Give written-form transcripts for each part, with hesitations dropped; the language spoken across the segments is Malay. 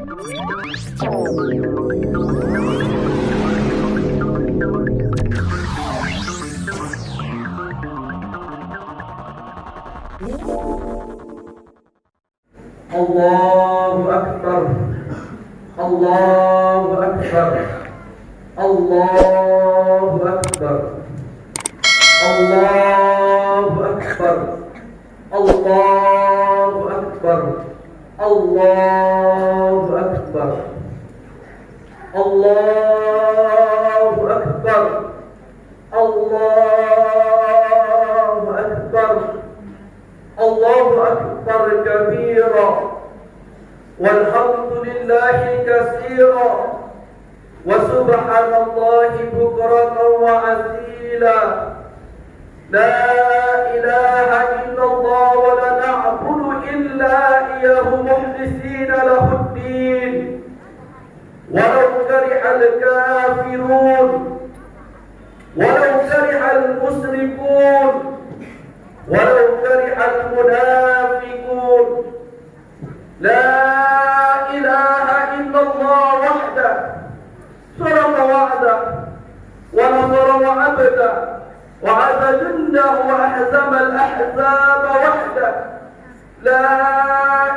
Allahu Akbar, Allahu Akbar, Allahu Akbar, Allahu Akbar, Allahu Akbar, Allahu Akbar, Allahu Akbar, Allahu Akbar, Allahu Akbar kabira, walhamdulillahi katsira, wa subhanallahi bukratan wa asila. La ilaha illallah wa la na'budu illa iyyahu mukhlisina lahuddin, walau karihal kafirun, walau karihal musyrikun, walau karihal munafiqun. La ilaha illallah wahdah sadaqa wa'dah wa nasara wa'abdah wa 'adha jundahu wa ahzama al-ahzaba wahdah. La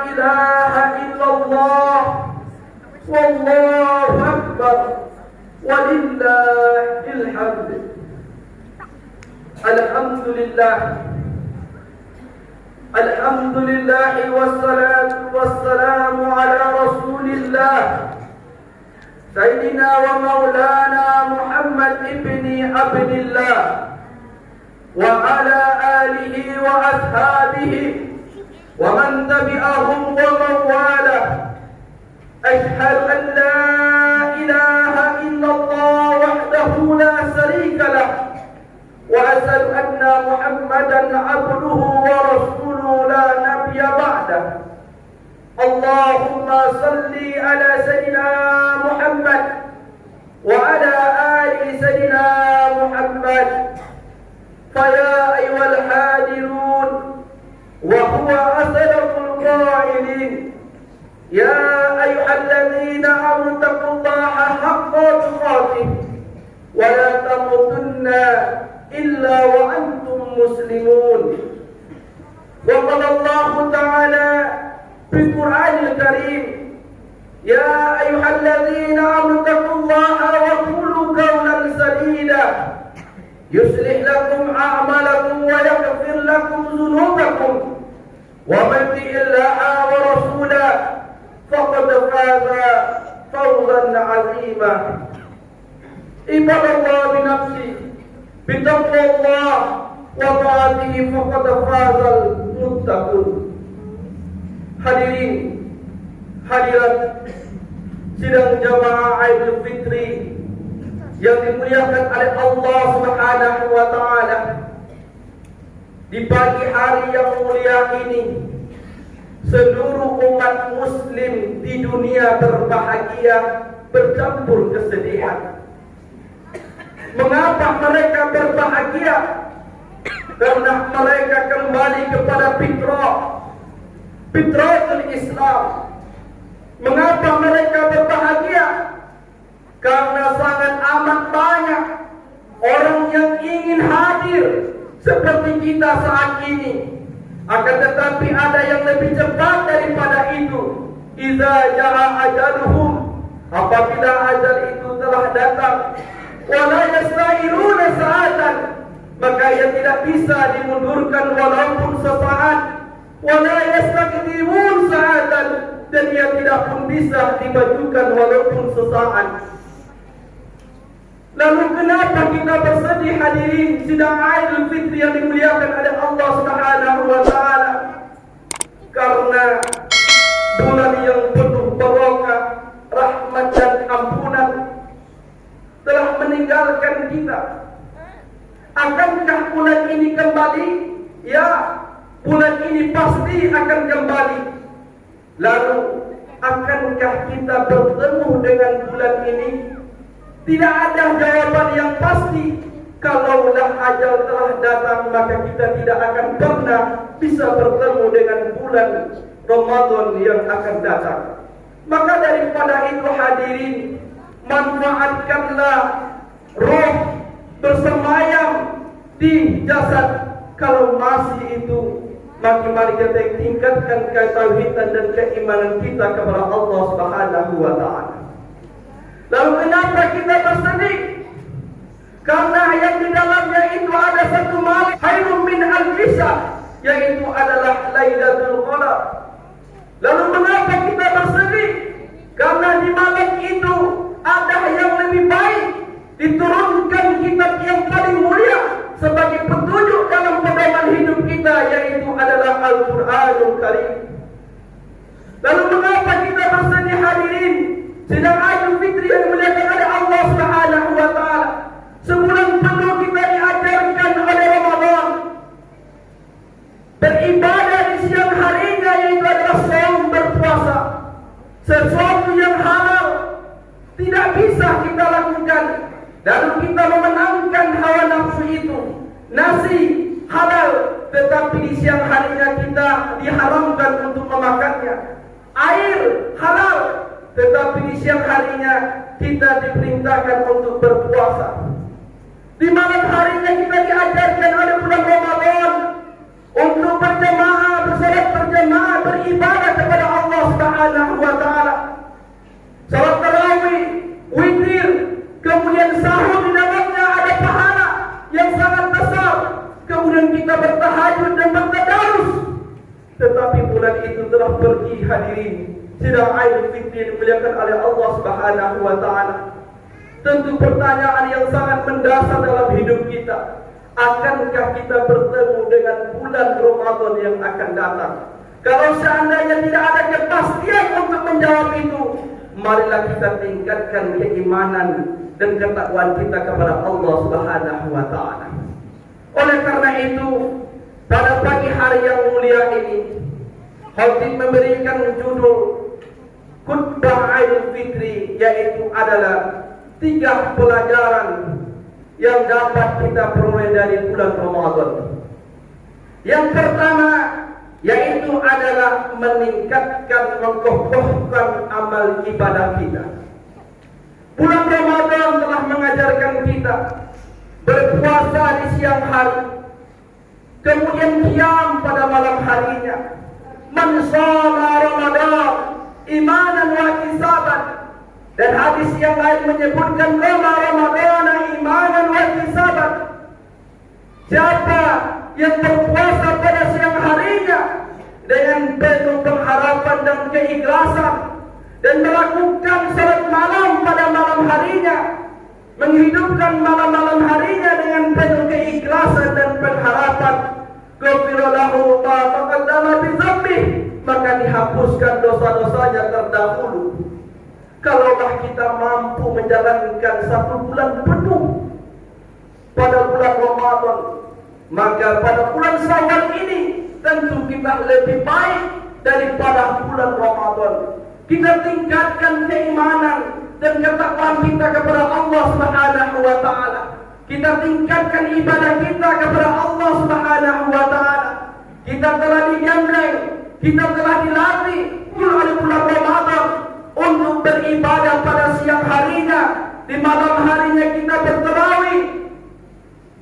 ilaha illallah wallahu akbar walillahil hamd. Alhamdulillah, alhamdulillah wassalatu wassalamu ala rasulillah Sayyidina wa maulana Muhammad ibni Abdillah wa ala alihi wa ashabihi wa man tabi'ahum wa man walah. Ashhadu an la ilaha illallah wahdahu la sharika lah wa ashhadu anna Muhammadan abduhu wa rasuluhu la nabiyya ba'dah. Allahumma salli ala sayyidina Muhammad wa ala ali sayyidina Muhammad. Faya ayyuhal hadirun wa huwa asdaqul qa'ilin, ya ayyuhalladzina amanu taqullaha haqqa tuqatih wa la tamutunna illa wa antum muslimun. Wa qala Allah ta'ala fil Qur'anil Karim, ya ayyuhalladzina amanu taqullaha wa qulu qawlan sadida yuslih lakum a'malakum wa yaghfir lakum dhunubakum wa man yuti'illaha wa rasulahu faqad faza fawzan 'azima. Ibadallah bi nafsi bitaqwallah wa ta'atihi faqad fazal muttaqun. Hadirin hadirat sidang jamaah Idul Fitri yang dimuliakan oleh Allah Subhanahu wa taala, di pagi hari yang mulia ini seluruh umat muslim di dunia berbahagia bercampur kesedihan. Mengapa mereka berbahagia? Karena mereka kembali kepada fitratul Islam. Mengapa mereka berbahagia? Karena sangat amat banyak orang yang ingin hadir seperti kita saat ini. Akan tetapi ada yang lebih cepat daripada itu. Idza jaa ajaluhum, apabila ajal itu telah datang, wala yastairuna sa'atan, maka ia tidak bisa dimundurkan walaupun sesaat, wala yastaqdimun sa'atan, dan ia tidak pun bisa dimajukan walaupun sesaat. Lalu kenapa kita bersedih hadirin sidang Idul Fitri yang dimuliakan oleh Allah Subhanahu wa taala? Karena bulan yang penuh barokah, rahmat dan ampunan telah meninggalkan kita. Akankah bulan ini kembali? Ya, bulan ini pasti akan kembali. Lalu akankah kita bertemu dengan bulan ini? Tidak ada jawaban yang pasti. Kalaulah ajal telah datang, maka kita tidak akan pernah bisa bertemu dengan bulan Ramadan yang akan datang. Maka daripada itu hadirin, manfaatkanlah roh bersemayam di jasad. Kalau masih itu, mari kita tingkatkan ketauhidan dan keimanan kita kepada Allah Subhanahu wa taala. Lalu kenapa kita bersedih? Karena yang di dalamnya itu ada satu malam khairun min alfi syahr, yaitu adalah Lailatul Qadar. Lalu mengapa kita bersedih? Karena di malam itu ada yang lebih baik, diturunkan kitab yang paling mulia sebagai petunjuk dalam pedoman hidup kita, yaitu adalah Al-Quranul Karim. Lalu mengapa kita bersedih hadirin? Sedang Idul Fitri yang dimuliakan oleh Allah Subhanahu wa taala. Sebulan penuh kita diajarkan oleh Ramadan beribadah di siang harinya, yaitu adalah saum, berpuasa. Sesuatu yang halal tidak bisa kita lakukan, lalu kita memenangkan hawa nafsu itu. Nasi halal, tetapi di siang harinya kita diharamkan untuk memakannya. Air halal, tetapi di siang harinya kita diperintahkan untuk berpuasa. Di malam harinya kita diajarkan oleh bulan Ramadan untuk berjemaah, bersolat berjemaah, beribadah kepada Allah Subhanahu wa taala. Salat tarawih, witir, kemudian sahur, di dalamnya ada pahala yang sangat besar. Kemudian kita bertahajud dan bertadarus. Tetapi bulan itu telah pergi hadirin. Sidang Idul Fitri dimuliakan oleh Allah Subhanahu wa taala. Tentu pertanyaan yang sangat mendasar dalam hidup kita, akankah kita bertemu dengan bulan Ramadan yang akan datang? Kalau seandainya tidak ada kepastian untuk menjawab itu, marilah kita tingkatkan keimanan dan ketakwaan kita kepada Allah Subhanahu wa taala. Oleh karena itu, pada pagi hari yang mulia ini, khatib memberikan judul Khutbah Idul Fitri, yaitu adalah 3 pelajaran yang dapat kita peroleh dari bulan Ramadan. Yang pertama, yaitu adalah meningkatkan, mengokohkan amal ibadah kita. Bulan Ramadan telah mengajarkan kita berpuasa di siang hari, kemudian qiyam pada malam harinya. Man shoma Ramadan imanan wa ihtisaban. Dan hadis yang lain menyebutkan Ramadan imanan wa ihtisaban. Siapa yang berpuasa pada siang harinya dengan penuh pengharapan dan keikhlasan, dan melakukan salat malam pada malam harinya, menghidupkan malam-malam harinya dengan penuh keikhlasan dan pengharapan, ghufira lahu ma taqaddama min dzambihi, maka dihapuskan dosa-dosanya terdahulu. Kalaulah kita mampu menjalankan 1 bulan penuh pada bulan Ramadan, maka pada bulan Syawal ini tentu kita lebih baik daripada bulan Ramadan. Kita tingkatkan keimanan dan ketakwaan kita kepada Allah Subhanahu wa taala. Kita tingkatkan ibadah kita kepada Allah Subhanahu wa taala. Kita telah digembleng, kita telah dilatih oleh bulan Ramadan untuk beribadah pada siang harinya. Di malam harinya kita bertarawih,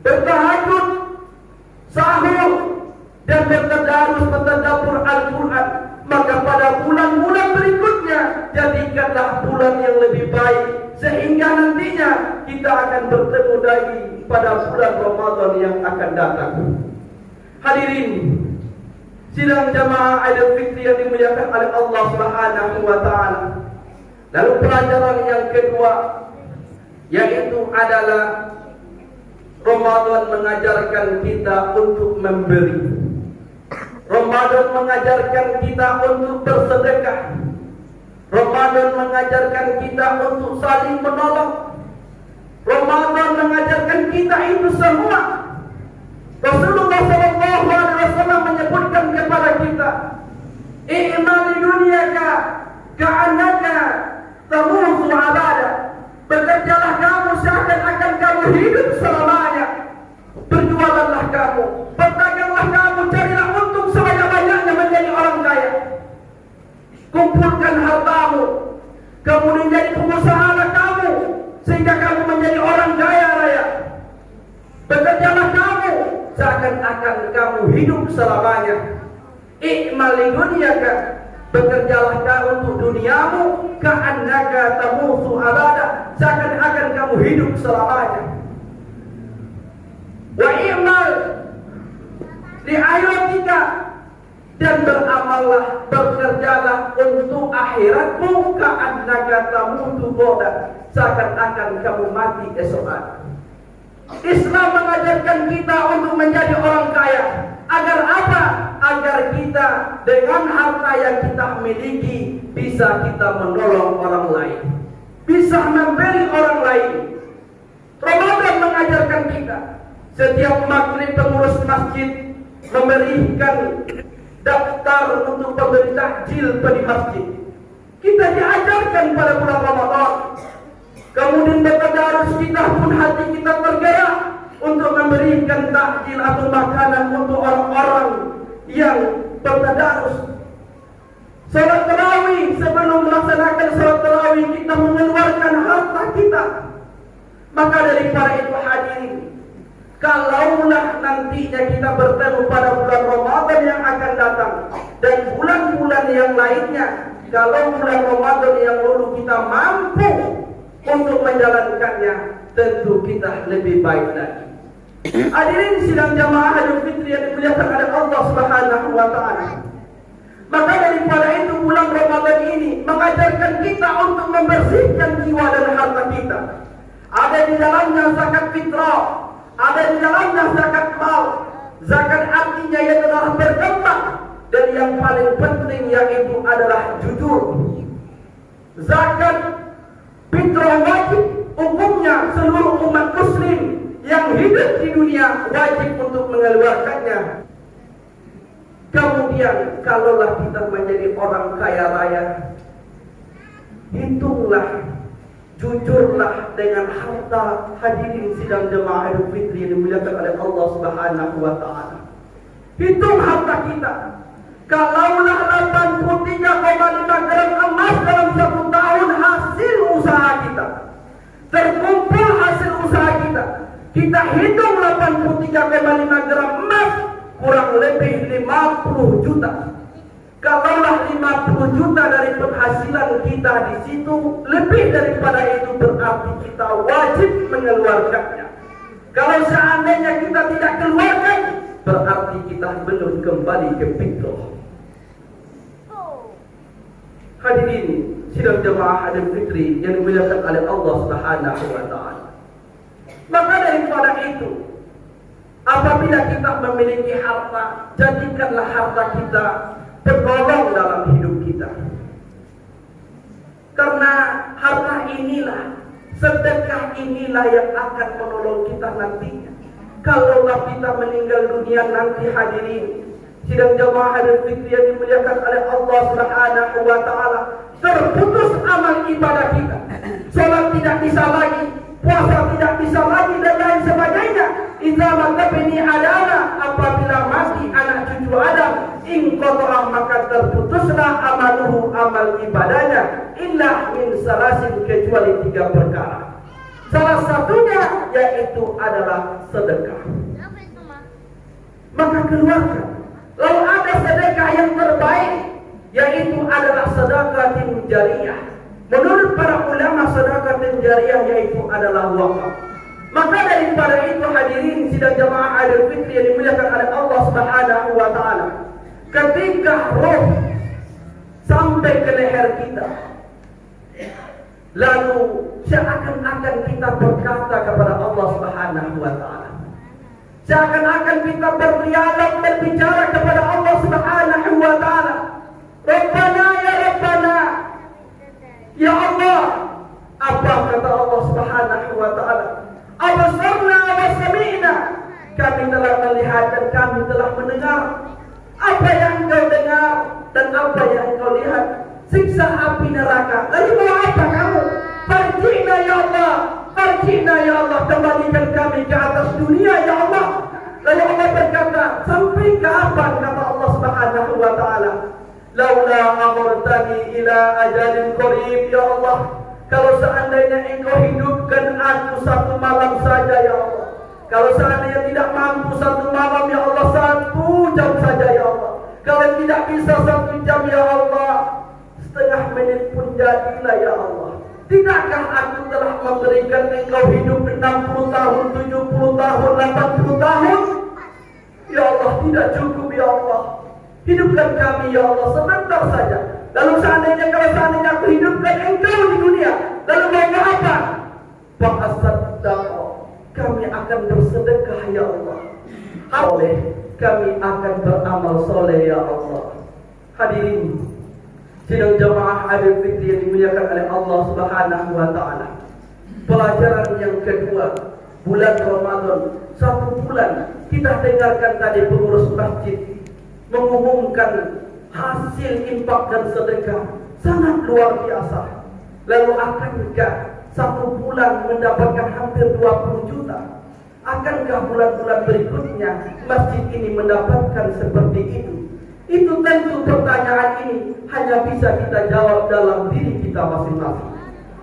bertahajud, sahur, dan bertadarus, bertadabbur Al-Quran. Maka pada bulan-bulan berikutnya, jadikanlah bulan yang lebih baik, sehingga nantinya kita akan bertemu lagi pada bulan Ramadan yang akan datang. Hadirin sidang jamaah Idul Fitri yang dimuliakan oleh Allah Subhanahu wa taala. Lalu pelajaran yang kedua, yaitu adalah Ramadan mengajarkan kita untuk memberi. Ramadan mengajarkan kita untuk bersedekah. Ramadan mengajarkan kita untuk saling menolong. Ramadan mengajarkan kita itu semua. Rasulullah SAW menyebutkan kepada kita, "I'mal dunyaka ka'annaka tamutu abada." Bekerjalah kamu seakan-akan kamu hidup selamanya. Berjualanlah kamu, berdaganglah kamu, carilah untung sebanyak-banyaknya menjadi orang kaya. Kumpulkan hartamu, hidup selamanya. I'mal li dunyaka, bekerjalah kau untuk duniamu, ka'annaka tamutu abada, seakan-akan kamu hidup selamanya. Wa i'mal li akhiratika, dan beramallah, bekerjalah untuk akhiratmu, ka'annaka tamutu ghadan, seakan-akan kamu mati esok hari. Islam mengajarkan kita untuk menjadi orang kaya. Agar apa? Agar kita dengan harta yang kita miliki bisa kita menolong orang lain, bisa memberi orang lain. Ramadan mengajarkan kita setiap maghrib pengurus masjid memberikan daftar untuk pemberi takjil di masjid. Kita diajarkan pada bulan Ramadan. Kemudian bertadarus kita pun hati kita tergerak untuk memberikan takjil atau makanan untuk orang-orang yang bertadarus. Salat tarawih, sebelum melaksanakan salat tarawih kita mengeluarkan harta kita. Maka daripada itu hadirin, kalaulah nantinya kita bertemu pada bulan Ramadan yang akan datang dan bulan-bulan yang lainnya, kalau bulan Ramadan yang lalu kita mampu untuk menjalankannya, tentu kita lebih baik lagi. Hadirin sidang jamaah Idul Fitri yang dimuliakan oleh Allah Subhanahu wa taala. Maka daripada itu bulan Ramadan ini mengajarkan kita untuk membersihkan jiwa dan harta kita. Ada di dalamnya zakat fitrah, ada di dalamnya zakat mal. Zakat artinya yang telah berkembang, dan yang paling penting yaitu adalah jujur. Zakat fitrah wajib, hukumnya seluruh umat muslim yang hidup di dunia wajib untuk mengeluarkannya. Kemudian kalaulah kita menjadi orang kaya raya, hitunglah, jujurlah dengan harta. Hadirin sidang jemaah Idul Fitri yang dimuliakan oleh Allah Subhanahu wa taala. Hitung harta kita. Kalaulah 83,5 gram emas dalam 1 tahun hasil usaha kita, terkumpul hasil usaha kita, kita hitung 83,5 gram emas, kurang lebih 50 juta. Kalaulah 50 juta dari penghasilan kita di situ, lebih daripada itu berarti kita wajib mengeluarkannya. Kalau seandainya kita tidak keluarkan, berarti kita belum kembali ke fitrah. Hadirin sidang jemaah Idul Fitri yang dimuliakan oleh Allah Subhanahu wa taala. Maka daripada itu, apabila kita memiliki harta, jadikanlah harta kita penolong dalam hidup kita. Karena harta inilah, sedekah inilah yang akan menolong kita nantinya. Kalaulah kita meninggal dunia nanti, hadirin sidang jamaah Idul Fitri yang dimuliakan oleh Allah Subhanahu wa taala, terputus amal ibadah kita. Salat tidak bisa lagi, puasa tidak bisa lagi, dan lain sebagainya. Idza matabni adana, apabila mati anak cucu Adam, inqata, maka terputuslah amaluhu, amal ibadahnya, illa min salasin, kecuali 3 perkara. Salah satunya yaitu adalah sedekah. Maka keluarkan. Lalu ada sedekah yang terbaik, yaitu adalah sedekah jariyah. Menurut para ulama, sedekah jariyah yaitu adalah wakaf. Maka daripada itu, hadirin sidang jamaah Idul Fitri yang dimuliakan oleh Allah Subhanahu wa taala, ketika roh sampai ke leher kita, lalu seakan-akan kita berkata kepada Allah Subhanahu wa taala, seakan-akan kita berdialog, berbicara kepada Allah Subhanahu wa taala, Rabbana ya Rabbana, ya Allah. Apa kata Allah Subhanahu wa taala? Abasarna wa sami'na, kami telah melihat dan kami telah mendengar. Apa yang engkau dengar dan apa yang engkau lihat, siksa api neraka. Lalu mau apa kamu? Farji'na ya Allah, farji'na ya Allah, kembalikan kami ke atas dunia ya Allah. Lalu Allah berkata, sampai kapan? Kata Allah Subhanahu wa taala, laula amartani ila ajalin qarib ya Allah, kalau seandainya engkau hidupkan aku 1 malam saja ya Allah, kalau seandainya tidak mampu 1 malam ya Allah, 1 jam saja ya Allah. Kalau tidak bisa 1 jam ya Allah, setengah menit pun jadilah ya Allah. Tidakkah aku telah memberikan engkau hidup 60 tahun, 70 tahun, 80 tahun? Ya Allah, tidak cukup ya Allah. Hidupkan kami ya Allah sebentar saja. Lalu kalau seandainya aku hidupkan engkau di dunia, lalu mau apa? Fa'asaddaq, kami akan bersedekah ya Allah. Oleh kami akan beramal soleh ya Allah. Hadirin sidang jamaah Idul Fitri yang dimuliakan oleh Allah Subhanahu wa taala. Pelajaran yang kedua, bulan Ramadan, 1 bulan kita dengarkan tadi pengurus masjid mengumumkan hasil infak dan sedekah sangat luar biasa. Lalu akankah 1 bulan mendapatkan hampir 20 juta? Akankah bulan-bulan berikutnya masjid ini mendapatkan seperti itu? Itu tentu pertanyaan ini hanya bisa kita jawab dalam diri kita masing-masing.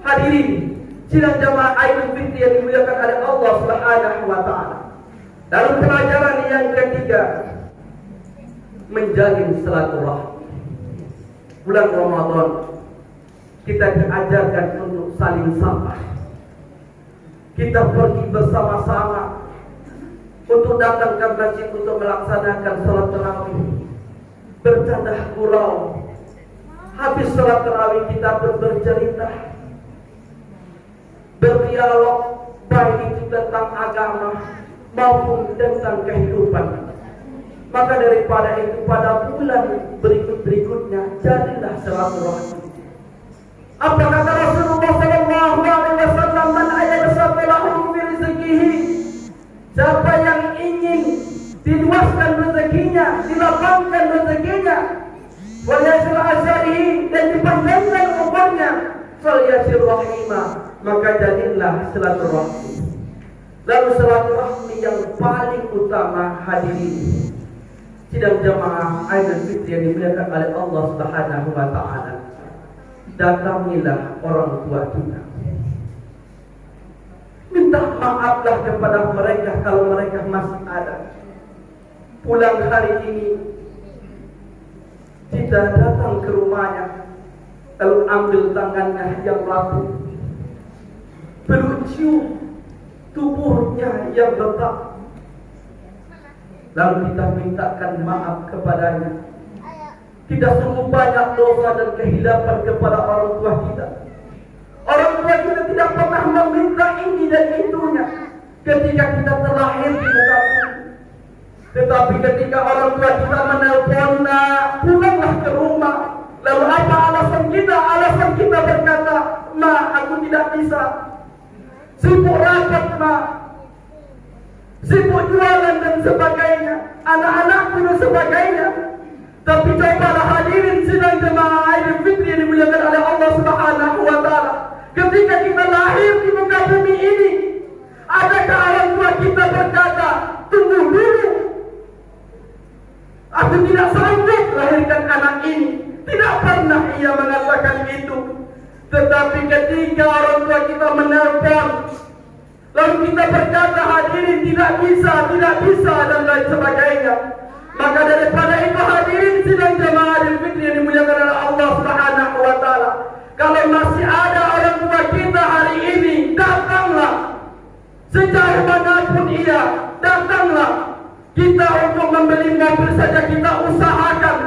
Hadirin sidang jamaah Idul Fitri yang dimuliakan oleh Allah Subhanahu wa taala. Lalu pelajaran yang ketiga, menjalin silaturahmi. Bulan Ramadan kita diajarkan untuk saling sapa. Kita pergi bersama-sama untuk datang ke masjid untuk melaksanakan salat tarawih, bercanda gurau. Habis salat tarawih kita bercerita, berdialog, baik itu tentang agama maupun tentang kehidupan. Maka daripada itu pada bulan berikutnya jadilah silaturahmi. Apa kata Rasulullah sallallahu alaihi wasallam, man ayyasata lahu fi rizqihi, siapa yang ingin diluaskan rezekinya, dilapangkan rezekinya, wal yasir ajrihi, dan dipanjangkan umurnya, fal yasir rahimah, maka jadilah silaturahmi. Lalu silaturahmi yang paling utama, hadirin sidang jamaah Idul Fitri yang dimuliakan oleh Allah Subhanahu wa taala, datangilah orang tua kita. Minta maaflah kepada mereka kalau mereka masih ada. Pulang hari ini kita datang ke rumahnya, lalu ambil tangannya yang rapuh, peluk cium tubuhnya yang retak, lalu kita mintakan maaf kepadanya. Tidak sungguh banyak dosa dan kehilapan kepada orang tua kita. Orang tua kita tidak pernah meminta ini dan itunya ketika kita terlahir di muka bumi. Tetapi ketika orang tua kita menelpon, pulanglah ke rumah, lalu apa alasan kita? Alasan kita berkata, ma, aku tidak bisa, sibuk rapat, ma, sibuk jualan dan sebagainya, anak-anakku dan sebagainya. Tapi cobalah hadirin sidang jemaah Idul Fitri yang dimuliakan oleh Allah Subhanahu wa taala. Ketika kita lahir di muka bumi ini, adakah orang tua kita berkata, tunggu dulu, aku tidak sanggup lahirkan anak ini? Tidak pernah ia mengatakan itu. Tetapi ketika orang tua kita menelpon, lalu kita berkata, hadirin, tidak bisa dan lain sebagainya, maka daripada itu hadirin sidang jemaah Idul Fitri yang dimuliakan oleh Allah Subhanahu wa taala, kalau masih ada orang tua kita hari ini, datanglah. Sejauh manapun ia, datanglah. Kita untuk membeli mobil saja kita usahakan.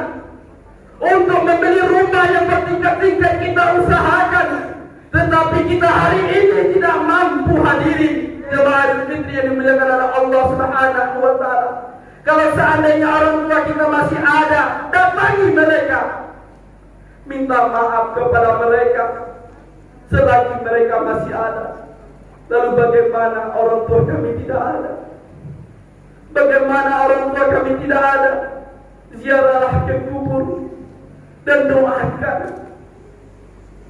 Untuk membeli rumah yang bertingkat-tingkat kita usahakan. Tetapi kita hari ini tidak mampu, hadirin jemaah Idul Fitri yang dimuliakan oleh Allah Subhanahu wa taala. Kalau seandainya orang tua kita masih ada, datangi mereka, minta maaf kepada mereka selagi mereka masih ada. Lalu bagaimana orang tua kami tidak ada? Bagaimana orang tua kami tidak ada? Ziarahlah ke kubur dan doakan.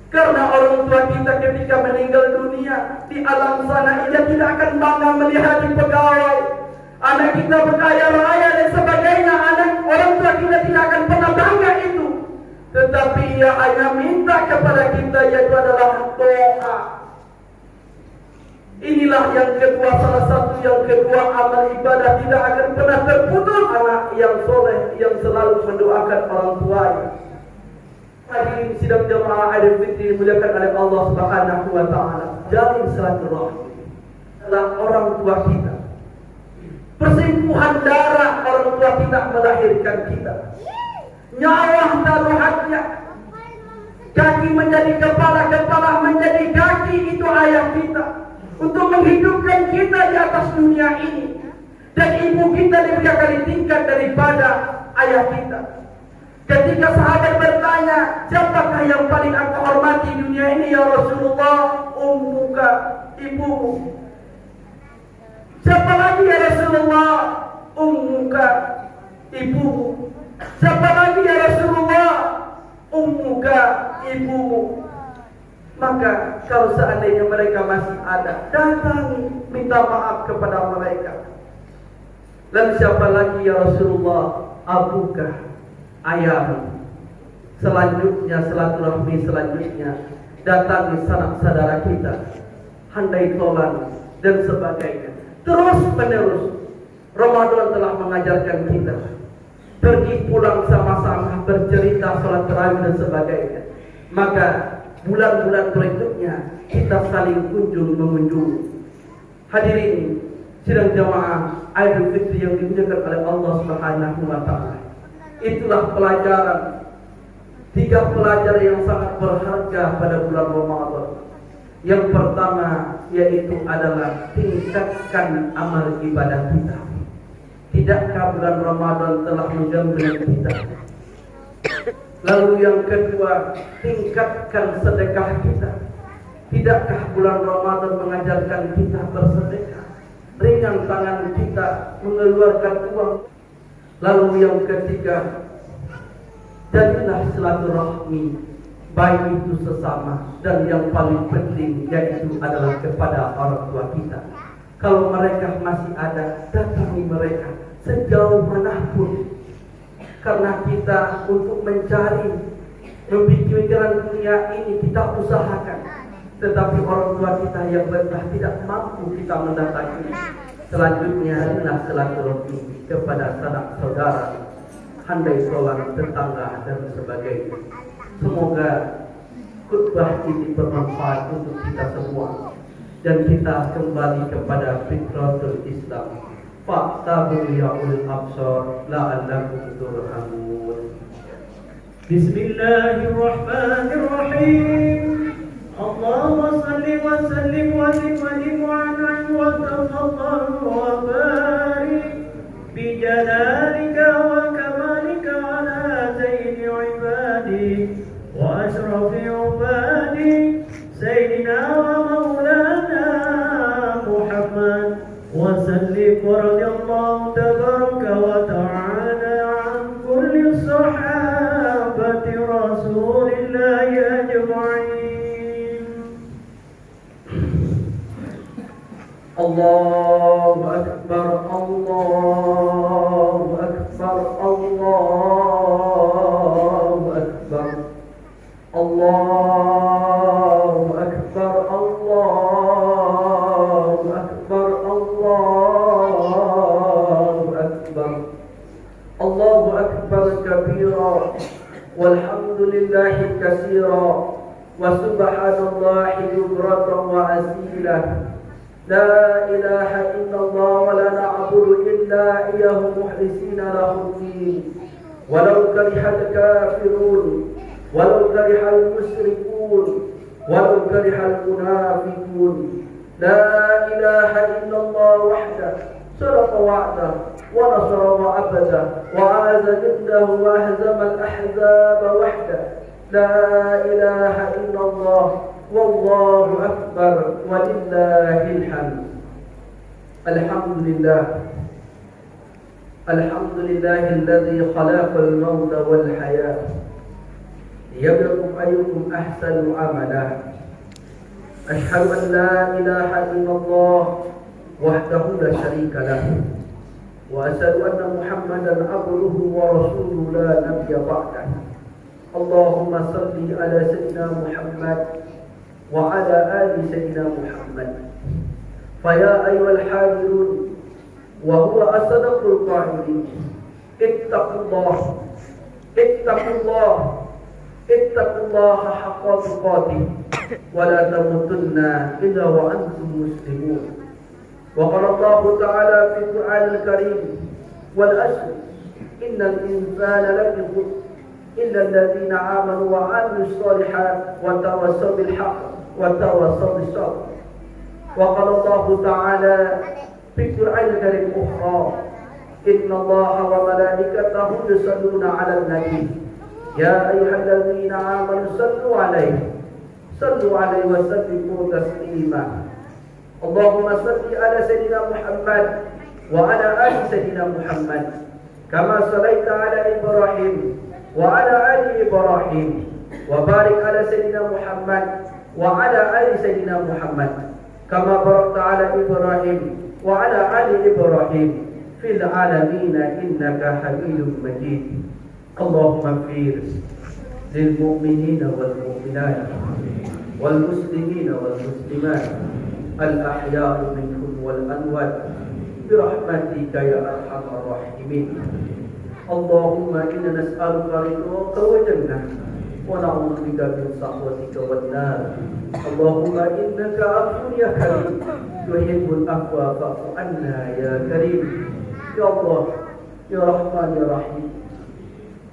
Karena orang tua kita ketika meninggal dunia di alam sana, ia tidak akan bangga melihat di pegawai, anak kita berkaya raya dan sebagainya. Orang tua kita tidak akan pernah bangga itu. Tetapi ia hanya minta kepada kita, yaitu adalah doa. Inilah yang kedua, salah satu yang kedua, amal ibadah tidak akan pernah terputus. Anak yang soleh yang selalu mendoakan orang tuanya. Hadirin sidang jamaah Idul Fitri dimuliakan oleh Allah Subhanahu wa taala. Jalin silaturahmi adalah orang tua kita. Perselingkuhan darah orang tua kita melahirkan kita. Nyawa taruhannya. Kaki menjadi kepala, kepala menjadi kaki, itu ayah kita. Untuk menghidupkan kita di atas dunia ini. Dan ibu kita lebih kali tingkat daripada ayah kita. Ketika sahabat bertanya, siapakah yang paling aku hormati di dunia ini ya Rasulullah? Ummuka, ibumu. Siapa lagi ya Rasulullah? Ummuka, ibumu. Siapa lagi ya Rasulullah? Ummuka, ibumu. Maka kalau seandainya mereka masih ada, datangi, minta maaf kepada mereka. Lalu siapa lagi ya Rasulullah? Abuka, ayahmu. Selanjutnya silaturahmi, selanjutnya datangi sanak saudara kita, handai tolan dan sebagainya. Terus menerus Ramadan telah mengajarkan kita pergi pulang sama-sama, bercerita, sholat tarawih dan sebagainya. Maka bulan-bulan berikutnya kita saling kunjung mengunjungi. Hadirin sidang jamaah Idul Fitri yang dimuliakan oleh Allah Subhanahu wa taala. Itulah pelajaran, 3 pelajaran yang sangat berharga pada bulan Ramadan. Yang pertama yaitu adalah tingkatkan amal ibadah kita. Tidakkah bulan Ramadan telah menggembira kita? Lalu yang kedua, tingkatkan sedekah kita. Tidakkah bulan Ramadan mengajarkan kita bersedekah? Ringan tangan kita mengeluarkan uang. Lalu yang ketiga, jadilah silaturahmi, baik itu sesama, dan yang paling penting yaitu adalah kepada orang tua kita. Kalau mereka masih ada, datangi mereka sejauh manapun. Karena kita untuk mencari, memikirkan dunia ini kita usahakan, tetapi orang tua kita yang sudah tidak mampu kita mendatangi. Selanjutnya adalah silaturahmi kepada sanak saudara, handai tolan, tetangga dan sebagainya. Semoga khutbah ini bermanfaat untuk kita semua dan kita kembali kepada fitratul Islam. Fa'tabu ya ulil absar la'allakum turhamun. Bismillahirrahmanirrahim. Allahumma salli wa sallim wa zid wa an'am wa tafaddal wa barik bi jalalika wa kamalika ala sayyidi ibadi wa asrafi ibadi sayyidina wa maulana Muhammad wa sallim wa radiyallahu tabaraka wa ta'ala an kulli sahabati rasulillahi ajma'in. Allahu Akbar, Allahu Akbar, Allahu Akbar, Allahu Akbar, Allahu Akbar, Allahu Akbar, Allahu Akbar kabira, walhamdulillahi katsira, wa subhanallahi bukratan wa asila. لا إله إلا الله ولا نعبد إلا إياه مخلصين له الدين ولو كره الكافرون ولو كره المشركون ولو كره المنافقون. لا إله إلا الله وحده صدق وعده ونصر وعبده وعاز جنده وأهزم الأحزاب وحده. لا إله إلا الله والله أكبر ولله الحمد. الحمد لله الحمد لله الذي خلق الموت والحياة ليبلوكم أيكم أحسن عملا. أشهد أن لا إله إلا الله وحده لا شريك له وأشهد أن محمدا عبده ورسوله لا نبي بعده. اللهم صل على سيدنا محمد وعلى آل سيدنا محمد فيا أيها الحاضرون وهو أصدق القائلين اتقوا الله اتقوا الله اتقوا الله حق تقاته ولا تموتن إلا وأنتم مسلمون. وقال الله تعالى في القرآن الكريم والعصر إن الإنسان لفي خسر إلا الذين آمنوا وعملوا الصالحات وتواصوا بالحق وتواصوا بالصبر. وقال الله تعالى في القرآن الكريم أخرى إن الله وملائكته يصلون على النبي يا أيها الذين آمنوا صلوا عليه وسلموا تسليما. اللهم صل على سيدنا محمد وعلى آل سيدنا محمد كما صليت على إبراهيم وعلى آل إبراهيم وبارك على سيدنا محمد وعلى آل سيدنا محمد كما باركت على إبراهيم وعلى آل إبراهيم في العالمين إنك حميد مجيد. اللهم اغفر للمؤمنين والمؤمنات والمسلمين والمسلمات الأحياء منهم والأموات برحمتك يا أرحم الراحمين. اللهم إنا نسألك رضاك وجنة ونعوذ بك من سخطك والنار. اللهم إنك عفو يا كريم تحب العفو فاعف عنا يا كريم. Ya Allah, Ya Rahman, Ya Rahim,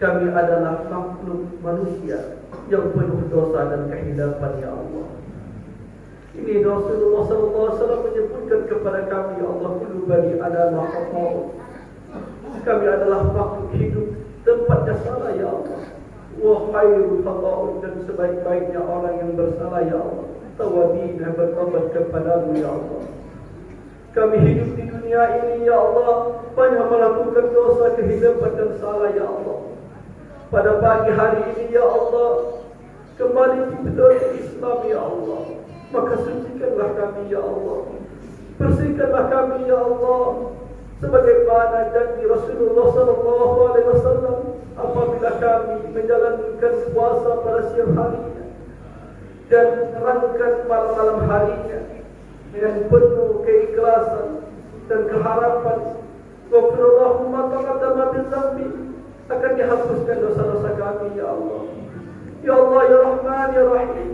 kami adalah makhluk manusia yang penuh dosa dan kehilapan, Ya Allah. Ini Rasulullah SAW menyebutkan kepada kami, Ya Allah, kullu bani adama khata'un. Kami adalah makhluk hidup tempatnya salah, Ya Allah. Wa khairul khata'un, dan sebaik-baiknya orang yang bersalah, Ya Allah, tawabin yang bertobat kepadamu, Ya Allah. Kami hidup di dunia ini, Ya Allah, banyak melakukan dosa, kehilapan dan salah, Ya Allah. Pada pagi hari ini, Ya Allah, kembali betul Islam, Ya Allah. Maka sucikanlah kami, Ya Allah. Bersihkanlah kami, Ya Allah. Sebagaimana janji Rasulullah SAW apabila kami menjalankan puasa pada siang harinya dan rangkan malam-malam harinya dengan penuh keikhlasan dan keharapan, Ghafirallahumma taqaddama min dzambi, akan dihapuskan dosa-dosa kami, Ya Allah. Ya Allah, Ya Rahman, Ya Rahim,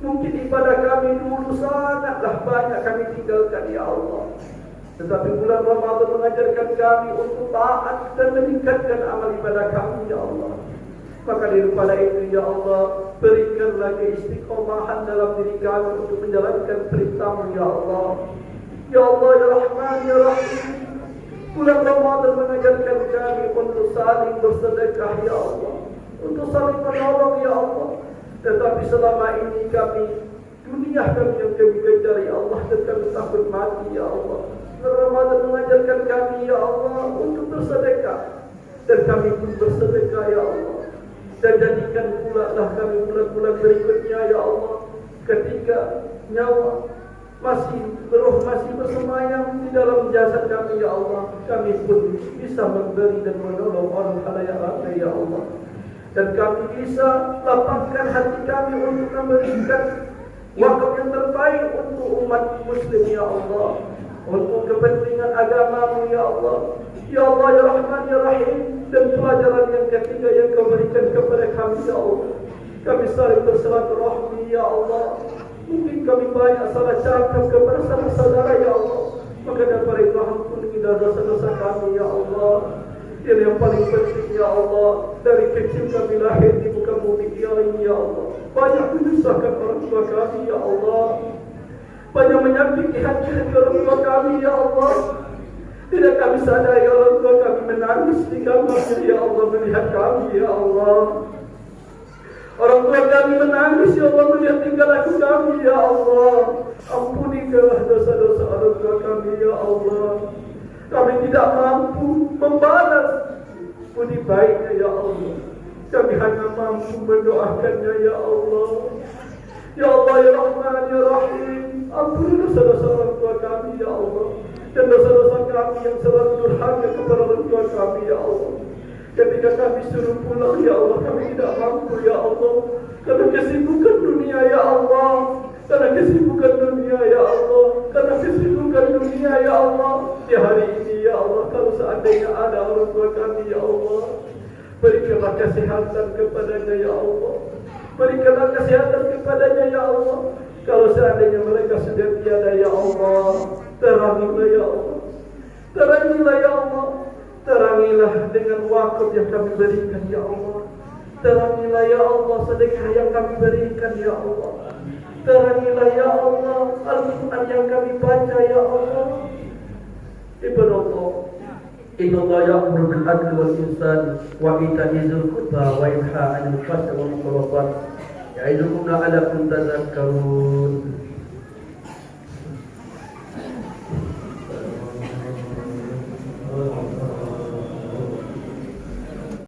mungkin ibadah kami dulu sangatlah banyak kami tinggalkan, Ya Allah. Tetapi bulan Ramadan mengajarkan kami untuk taat dan meningkatkan amal ibadah kami, Ya Allah. Maka daripada itu, Ya Allah, berikanlah keistiqomahan dalam diri kami untuk menjalankan perintah-Mu, Ya Allah. Ya Allah, Ya Rahman, Ya Rahim, bulan Ramadan mengajarkan kami untuk saling bersedekah, Ya Allah, untuk saling menolong, Ya Allah. Tetapi selama ini kami, dunia kami yang kami kejar, Ya Allah, dan kami takut mati, Ya Allah. Ramadan mengajarkan kami, Ya Allah, untuk bersedekah, dan kami pun bersedekah, Ya Allah. Dan jadikan pula lah kami bulan-bulan berikutnya, Ya Allah, ketika nyawa roh masih bersemayam di dalam jasad kami, Ya Allah, kami pun bisa memberi dan menolong orang khalayak ramai, Ya Allah. Dan kami bisa lapangkan hati kami untuk memberikan wakaf yang terbaik untuk umat muslim, Ya Allah, untuk kepentingan agama-Mu, Ya Allah. Ya Allah, Ya Rahman, Ya Rahim, dan pelajaran yang ketiga yang Kau berikan kepada kami, Ya Allah, kami saling bersilaturahmi, Ya Allah. Mungkin kami banyak salah cakap kepada saudara, Ya Allah. Maka daripada itu ampuni dosa-dosa kami, Ya Allah. Ini yang paling penting, Ya Allah, dari kecil kami lahir di muka bumi ini, Ya Allah, banyak menyusahkan orang tua kami, Ya Allah. Banyak menyakiti hati orang tua kami, Ya Allah. Tidak kami sadari orang tua kami menangis di kamarnya, Ya Allah, melihat kami, Ya Allah. Orang tua kami menangis, Ya Allah, melihat tingkah laku kami, Ya Allah. Ampunikanlah dosa-dosa orang tua kami, Ya Allah. Kami tidak mampu membalas budi baiknya, Ya Allah. Kami hanya mampu mendoakannya, Ya Allah. Ya Allah, Ya Rahman, Ya Rahim, ampuni dosa-dosa orang tua kami, Ya Allah, dan dosa-dosa kami yang selalu durhaka kepada orang tua kami, Ya Allah. Ketika kami suruh pulang, Ya Allah, kami tidak mampu, Ya Allah, karena kesibukan dunia, Ya Allah. karena kesibukan dunia ya Allah, karena kesibukan dunia ya Allah. Di hari ini ya Allah, kalau seandainya ada orang tua kami ya Allah, berikanlah kesehatan kepadanya ya Allah, berikanlah kesehatan kepadanya ya Allah. Kalau seandainya mereka sudah tiada ya Allah, terangilah ya Allah, terangilah ya Allah, terangilah dengan wakaf yang kami berikan ya Allah, terangilah ya Allah sedekah yang kami berikan ya Allah, terangilah ya Allah Al-Quran yang kami baca ya Allah. Ibadah Allah, Inna Allah ya'muru bil adli wal ihsani wa ita'i dzil qurba wa yanha 'anil fahsya'i wal munkari wal baghi ya'idukum la'allakum tadhakkarun.